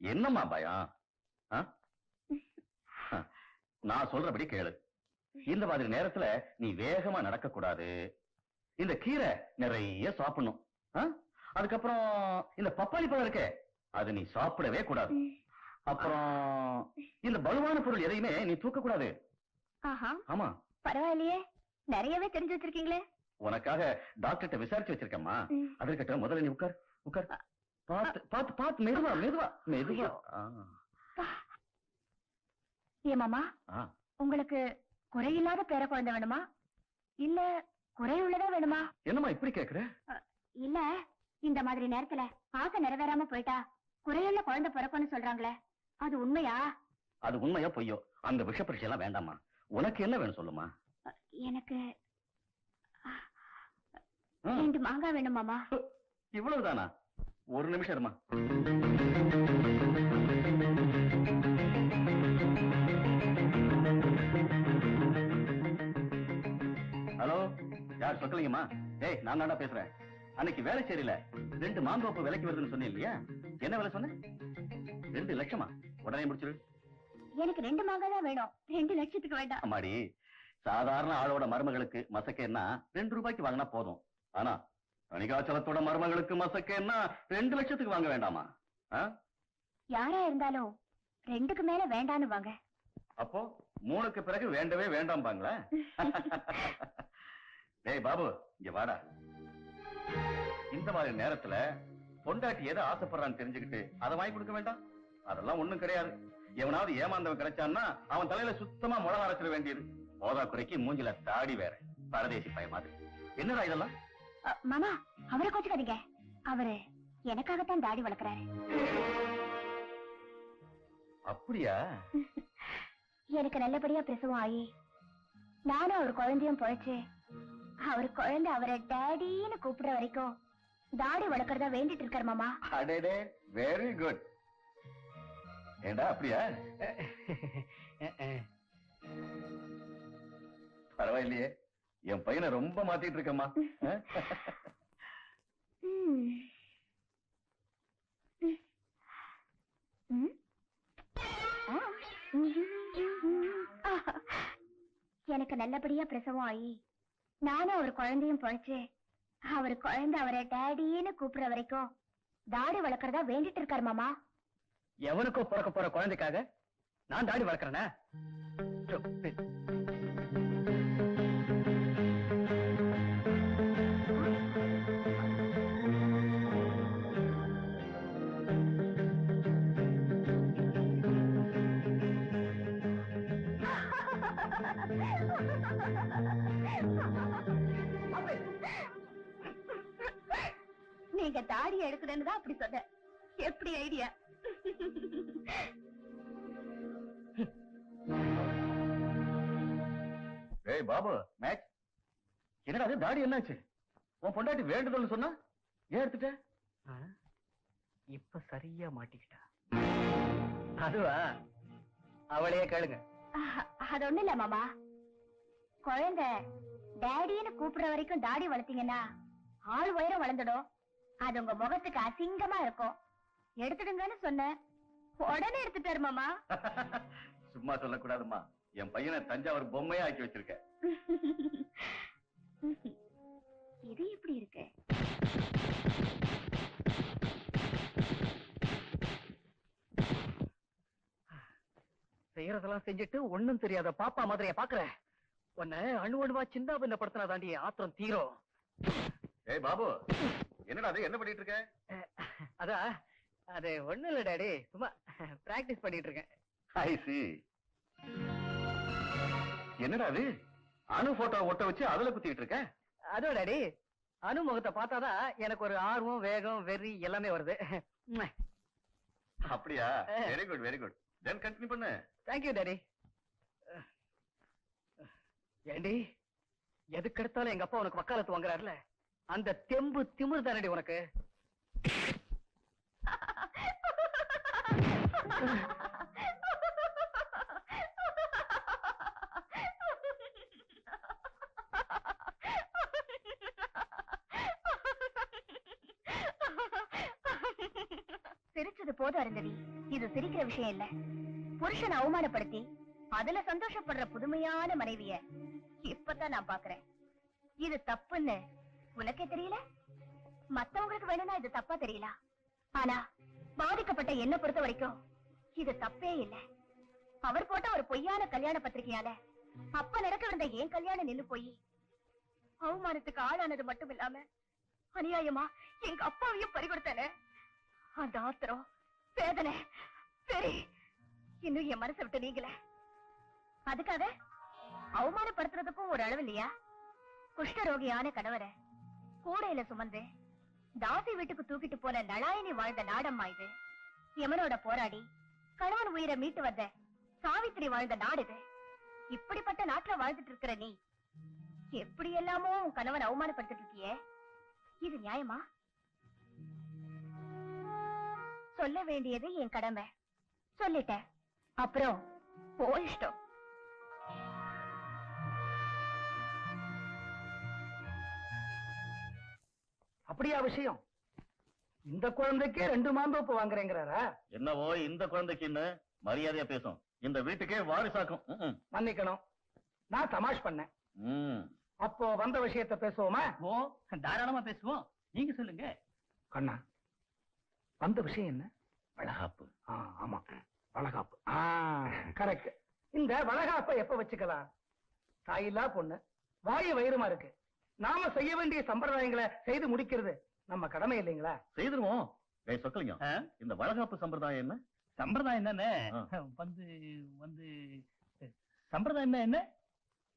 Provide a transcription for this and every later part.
என்னம்மா பயம்? நான் சொல்றபடி கேளு. இந்த மாதிரி நேரத்துல நீ வேகமா நடக்க கூடாது. இந்த கீரை நிறைய சாப்பிடணும். அதுக்கப்புறம் இந்த பப்பாளி பழம் இருக்கே, அது நீ சாப்பிடவே கூடாது. அப்புறம் இந்த பலவான பொருள் எதையுமே நீ தூக்க கூடாது. ஆமா. பரவாயில்லையே, நிறையவே தெரிஞ்சு வச்சிருக்கீங்களே. உனக்காக டாக்டர்கிட்ட விசாரிச்சு வச்சிருக்கேம்மா. அதற்கிட்ட முதல்ல நீ உட்கார் உட்கார். பாத்து பாத்து பாத்து மெதுவா மெதுவா மெதுவா. ஏமாமா, உங்களுக்கு குறையில்லாத பேர குழந்தை வேணுமா இல்ல குறையுள்ளதா வேணுமா? என்னம்மா இப்படி கேக்குற? இல்ல, இந்த மாதிரி நேரத்துல ஆசை நிறைவேறாம போயிட்டா குறையுள்ள குழந்தை பிறக்கும்னு சொல்றாங்களே, அது உண்மையா? அது உண்மையா பொய்யோ? அந்த விஷ பரீட்சை எல்லாம் வேண்டாமா. உனக்கு என்ன வேணும் சொல்லுமா. எனக்கு 2 மாங்காய் வேணும் மாமா. இவ்வளவுதானா? ஒரு நிமிஷம் இருமா. ஹலோ, யார் சொக்கலிங்கம்மா? ஏய், நான் தாண்டா பேசுறேன். அன்னைக்கு வேலை சரியில்ல, 2 மாந்தோப்பு விலைக்கு வருதுன்னு சொன்னேன் இல்லையா? என்ன வேலை சொன்ன? 2 லட்சமா? உடனே முடிச்சிரு. எனக்கு 2 மாங்காய் தான் வேணும், 2 லட்சத்துக்கு வேண்டாம். அம்மாடி, சாதாரண ஆளோட மருமகளுக்கு மசக்கேன்னா 2 ரூபாய்க்கு வாங்கினா போதும். ஆனா தணிகாச்சலத்தோட மருமகளுக்கு மசக்கேன்னா 2 லட்சத்துக்கு வாங்க வேண்டாமா? யாரா இருந்தாலும் 2க்கு மேல வேண்டான்னு வாங்க. அப்போ 3க்கு பிறகு வேண்டவே வேண்டாம் பாங்களா? டேய் பாபு, இங்க வாடா. இந்த மாதிரி நேரத்துல பொண்டாட்டி எதை ஆசைப்படுறான்னு தெரிஞ்சுக்கிட்டு அதை வாங்கி கொடுக்க வேண்டாம். அதெல்லாம் ஒண்ணும் கிடையாது. எவனாவது ஏமாந்தவன் கிடைச்சான்னா அவன் தலையில சுத்தமா முளை அரைச்சிட வேண்டியது. போதா குறைக்கு மூஞ்சில தாடி வேற, பரதேசி பைய மாதிரி. என்னடா இதெல்லாம்? மாமா, அவரை கோச்சுக்காதீங்க. அவரு எனக்காகத்தான் தாடி வளர்க்கிறாரு. அப்படியா? எனக்கு நல்லபடியா பிரசவம் ஆகி நானும் அவர் குழந்தையும் பொழைச்சு அவர் குழந்தை அவரை டாடின்னு கூப்பிடுற வரைக்கும் தாடி வளர்க்கறதா வேண்டிட்டு இருக்காரு மாமா. அடடே, வெரி குட். ஏண்டா அப்படியா? பரவாயில்லையே, என் பையனை ரொம்ப மாத்திட்டு இருக்கம்மா. எனக்கு நல்லபடியா பிரசவம் ஆகி நானும் அவர் குழந்தையும் பொழைச்சு அவர் குழந்தை அவரை டாடின்னு கூப்பிடுற வரைக்கும் தாடி வளர்க்கறதா வேண்டிட்டு இருக்காரு மாமா. எவனுக்கோ பிறக்க போற குழந்தைக்காக நான் தாடி வளர்க்கறேனா? நீங்க தாடி எடுக்கணும்னு தான் அப்படி சொன்ன. எப்படி ஐடியா? ஏய் பாபு, மேட்ச் என்னடா அது? தாடி என்னாச்சு? உன் பொண்டாட்டி வேண்டுதல்னு சொன்னா ஏன் எடுத்துட்ட? இப்ப சரியா மாட்டிக்கிட்டா. அதுவா? அவளையே கேளுங்க. அது ஒண்ணு இல்ல மாமா, குழந்தை டாடின்னு கூப்பிடுற வரைக்கும் தாடி வளர்த்தீங்கன்னா ஆள் உயரம் வளர்ந்துடும். அது உங்க முகத்துக்கு அசிங்கமா இருக்கும். எடுத்துடுங்கன்னு சொன்ன உடனே எடுத்துட்டாரு மாமா. சும்மா சொல்லக்கூடாதுமா, என் பையனை தஞ்சாவூர் பொம்மையா ஆக்கி வச்சிருக்க. இது எப்படி இருக்கு? செய்யறதெல்லாம் செஞ்சுட்டு ஒண்ணும் தெரியாத பாப்பா மாதிரியா பாக்குற? உன்னை அணுவணுவா சின்ன பின்ன படுத்தினா தாண்டி ஆத்திரம் தீரும். ஏய் பாபு, என்னடா அது? என்ன பண்ணிட்டு இருக்க? அதான், அது ஒண்ணும் இல்ல டாடி, சும்மா பிராக்டிஸ் பண்ணிட்டு இருக்கேன். ஐ see. என்னடா அது? அணு போட்டோ ஒட்ட வச்சு அதுல குத்திட்டு இருக்க? அதோ டாடி, அணு முகத்தை பார்த்தாதான் எனக்கு ஒரு ஆர்வம், வேகம், வெறி எல்லாமே வருது. அப்படியா? Very good very good. Then continue பண்ணு. Thank you daddy. ஏண்டி, எதுக்கு எடுத்தாலும் எங்க அப்பா உனக்கு வக்காலத்து வாங்குறாருல, அந்த தெம்பு திமிரு தானடி உனக்கு. சிரிச்சது போதும் அருந்ததி, இது சிரிக்கிற விஷயம் இல்ல. புருஷனை அவமானப்படுத்தி அதுல சந்தோஷப்படுற புதுமையான மனைவிய இப்பதான் நான் பாக்குறேன். இது தப்புன்னு உனக்கே தெரியல. மத்தவங்களுக்கு வேணும்னா இது தப்பா தெரியல. ஆனா பாதிக்கப்பட்ட என்ன பொறுத்த வரைக்கும் இது தப்பே இல்லை. அவர் போட்ட ஒரு பொய்யான கல்யாண பத்திரிகையால அப்ப நடக்க என் கல்யாணம் நின்னு போய் அவமானத்துக்கு ஆளானது மட்டும் இல்லாம அநியாயமா எங்க அப்பாவையும் பறிகொடுத்தானே. அந்த ஆத்திரம், வேதனை, சரி இன்னும் என் மனசை விட்டு நீங்கள. அதுக்காக அவமானப்படுத்துறதுக்கும் ஒரு அளவு இல்லையா? குஷ்டரோகியான கணவரை கூடையில சுமந்து தாசி வீட்டுக்கு தூக்கிட்டு போன நளாயினி வாழ்ந்த நாடம்மா இது. யமனோட போராடி கணவன் உயிரை மீட்டு வந்த சாவித்திரி வாழ்ந்த நாடு இது. இப்படிப்பட்ட நாட்டுல வாழ்ந்துட்டு இருக்கிற நீ எப்படி எல்லாமோ உன் கணவன் அவமானப்படுத்திட்டு இருக்கியே, இது நியாயமா? சொல்ல வேண்டியது என் கடமை, சொல்லிட்டேன். அப்புறம் போயிஷ்டம். அப்படியா விஷயம்? இந்த குழந்தைக்கே 2 மாந்தோப்பு வாங்குறேங்கிறாரா? என்னவோ இந்த குழந்தைக்கு மரியாதையா பேசும். இந்த வீட்டுக்கே வாரிசாக்கும். மன்னிக்கணும், நான் தமாஷ் பண்ணேன். அப்போ வந்த விஷயத்தை பேசுவோமா? ஓ, தாராளமா பேசுவோம். நீங்க சொல்லுங்க. கண்ணா, வந்த விஷயம் என்ன? வளகாப்பு. ஆமா, வளகாப்பு. கரெக்ட். இந்த வளகாப்பை எப்ப வச்சுக்கலாம்? தாயில்லா பொண்ணு, வாயு வயிறுமா இருக்கு. நாம செய்ய வேண்டிய சம்பிரதாயங்களை செய்து முடிக்கிறது நம்ம கடமை இல்லைங்களா? செய்திருவோம். சொக்கலிங்கம், இந்த வளகாப்பு சம்பிரதாயம் என்ன? சம்பிரதாயம் தானே. வந்து வந்து சம்பிரதாயம் என்ன?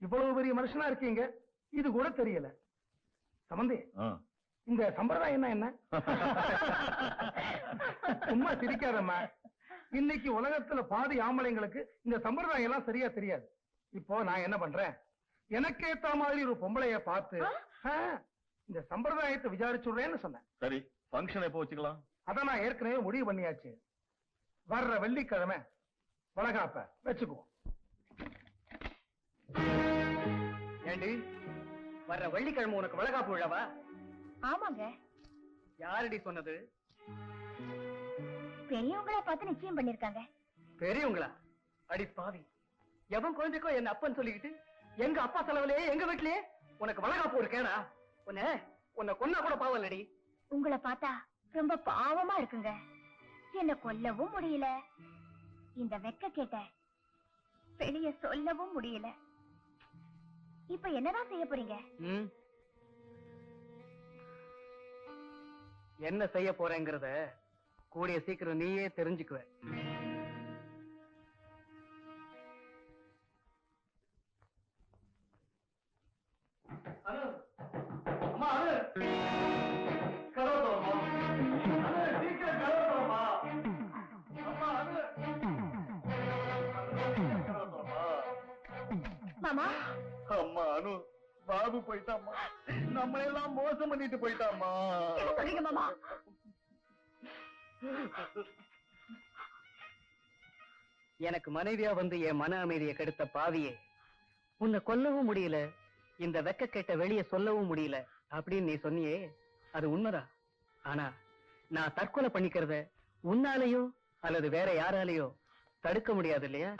இவ்வளவு பெரிய மனுஷனா இருக்கீங்க, இது கூட தெரியல. சம்பந்தி, இந்த சம்பிரதாயம் என்ன? சும்மா சிரிக்காதம்மா. இன்னைக்கு உலகத்துல பாதி ஆம்பளைங்களுக்கு இந்த சம்பிரதாயம் எல்லாம் சரியா தெரியாது. இப்போ நான் என்ன பண்றேன், எனக்கு ஏத்த மாதிரி ஒரு பொம்பளைய பார்த்து இந்த சம்பிரதாயத்தை விசாரிச்சுடுறேன்னு சொன்னேன். சரி, ஃபங்க்ஷன் எப்போ வச்சுக்கலாம்? அதான் நான் ஏற்கனவே முடிவு பண்ணியாச்சு. வர்ற வெள்ளிக்கிழமை வளகாப்ப வச்சுக்குவோம். ஏண்டி, வர்ற வெள்ளிக்கிழமை உனக்கு வளகாப்பு விழாவா? ஆமாங்க. யாரடி சொன்னது? பெரியவங்களா பார்த்து நிச்சயம் பண்ணிருக்காங்க. பெரியவங்களா? அடி பாவி, எவன் குழந்தைக்கோ என்ன அப்பன்னு சொல்லிக்கிட்டு எங்க அப்பா செலவுலயே எங்க வீட்லயே உனக்கு வளகாப்பு ஒரு கேடா? உன்னை கொன்னா கூட பாவம் இல்லடி. உங்களை பார்த்தா ரொம்ப பாவமா இருக்குங்க. என்ன கொல்லவும் முடியல, இந்த வெக்க கேட்ட வெளிய சொல்லவும் முடியல. இப்ப என்னதான் செய்ய போறீங்க? என்ன செய்ய போறேங்கிறத கூடிய சீக்கிரம் நீயே தெரிஞ்சுக்குவ. மாமா, அம்மா அனு, பாபு போயிட்டாமா. நம்ம எல்லாம் மோசம் பண்ணிட்டு போயிட்டாமா. என்ன சொல்றீங்க மாமா? எனக்கு மனைவியா வந்து என் மன அமைதியை கெடுத்த பாவியே, உன்னை கொல்லவும் முடியல, இந்த வெக்க கேட்ட வெளிய சொல்லவும் முடியல அப்படின்னு நீ சொன்னியே, அது உண்மைதான். ஆனா நான் தற்கொலை பண்ணிக்கிறத உன்னாலேயோ அல்லது வேற யாராலேயோ தடுக்க முடியாது இல்லையா?